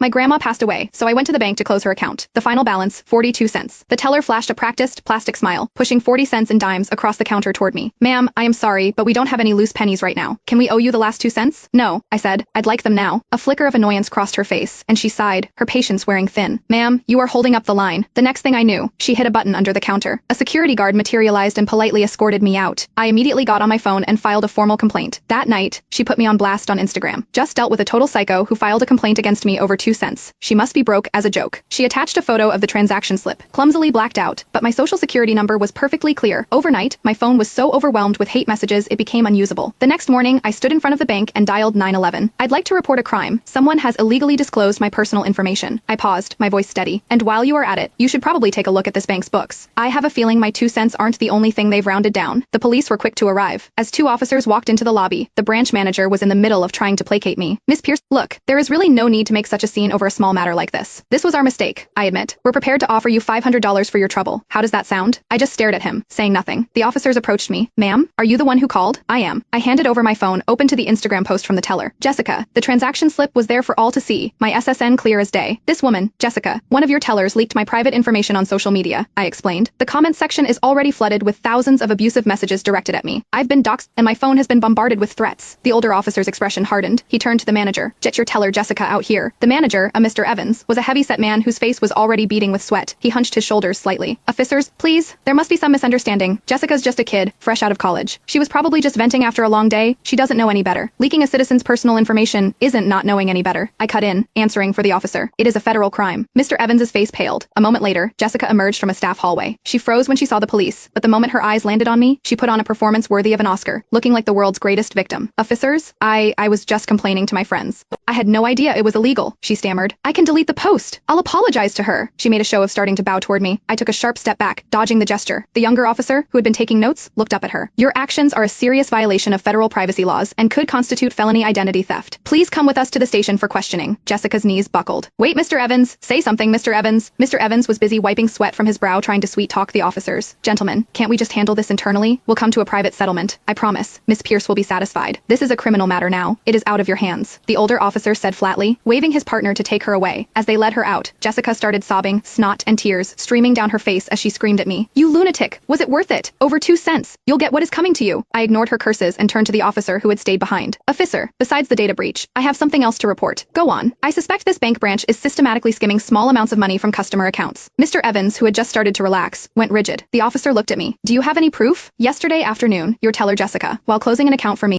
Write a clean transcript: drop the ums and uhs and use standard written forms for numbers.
My grandma passed away, so I went to the bank to close her account. The final balance, 42 cents. The teller flashed a practiced, plastic smile, pushing 40 cents in dimes across the counter toward me. Ma'am, I am sorry, but we don't have any loose pennies right now. Can we owe you the last 2 cents? No, I said. I'd like them now. A flicker of annoyance crossed her face, and she sighed, her patience wearing thin. Ma'am, you are holding up the line. The next thing I knew, she hit a button under the counter. A security guard materialized and politely escorted me out. I immediately got on my phone and filed a formal complaint. That night, she put me on blast on Instagram. Just dealt with a total psycho who filed a complaint against me over 2 cents. She must be broke as a joke. She attached a photo of the transaction slip, clumsily blacked out, but my social security number was perfectly clear. Overnight, my phone was so overwhelmed with hate messages it became unusable. The next morning, I stood in front of the bank and dialed 911. I'd like to report a crime. Someone has illegally disclosed my personal information. I paused, my voice steady. And while you are at it, you should probably take a look at this bank's books. I have a feeling my 2 cents aren't the only thing they've rounded down. The police were quick to arrive. As 2 officers walked into the lobby, the branch manager was in the middle of trying to placate me. Miss Pierce, look, there is really no need to make such a scene over a small matter like this. This was our mistake, I admit. We're prepared to offer you $500 for your trouble. How does that sound? I just stared at him, saying nothing. The officers approached me. Ma'am, are you the one who called? I am. I handed over my phone, open to the Instagram post from the teller. Jessica, the transaction slip was there for all to see. My SSN clear as day. This woman, Jessica, one of your tellers leaked my private information on social media, I explained. The comment section is already flooded with thousands of abusive messages directed at me. I've been doxxed, and my phone has been bombarded with threats. The older officer's expression hardened. He turned to the manager. Get your teller Jessica out here. The manager, a Mr. Evans, was a heavy-set man whose face was already beading with sweat. He hunched his shoulders slightly. Officers, please. There must be some misunderstanding. Jessica's just a kid, fresh out of college. She was probably just venting after a long day. She doesn't know any better. Leaking a citizen's personal information isn't not knowing any better. I cut in, answering for the officer. It is a federal crime. Mr. Evans's face paled. A moment later, Jessica emerged from a staff hallway. She froze when she saw the police, but the moment her eyes landed on me, she put on a performance worthy of an Oscar, looking like the world's greatest victim. Officers, I was just complaining to my friends. I had no idea it was illegal, she stammered. I can delete the post. I'll apologize to her. She made a show of starting to bow toward me. I took a sharp step back, dodging the gesture. The younger officer, who had been taking notes, looked up at her. Your actions are a serious violation of federal privacy laws and could constitute felony identity theft. Please come with us to the station for questioning. Jessica's knees buckled. Wait, Mr. Evans. Say something, Mr. Evans. Mr. Evans was busy wiping sweat from his brow trying to sweet-talk the officers. Gentlemen, can't we just handle this internally? We'll come to a private settlement. I promise. Miss Pierce will be satisfied. This is a criminal matter now. It is out of your hands. The older officer said flatly, waving his partner to take her away. As they led her out, Jessica started sobbing, snot and tears streaming down her face as she screamed at me. You lunatic! Was it worth it? Over 2 cents. You'll get what is coming to you. I ignored her curses and turned to the officer who had stayed behind. Officer, besides the data breach, I have something else to report. Go on. I suspect this bank branch is systematically skimming small amounts of money from customer accounts. Mr. Evans, who had just started to relax, went rigid. The officer looked at me. Do you have any proof? Yesterday afternoon, your teller Jessica, while closing an account for me,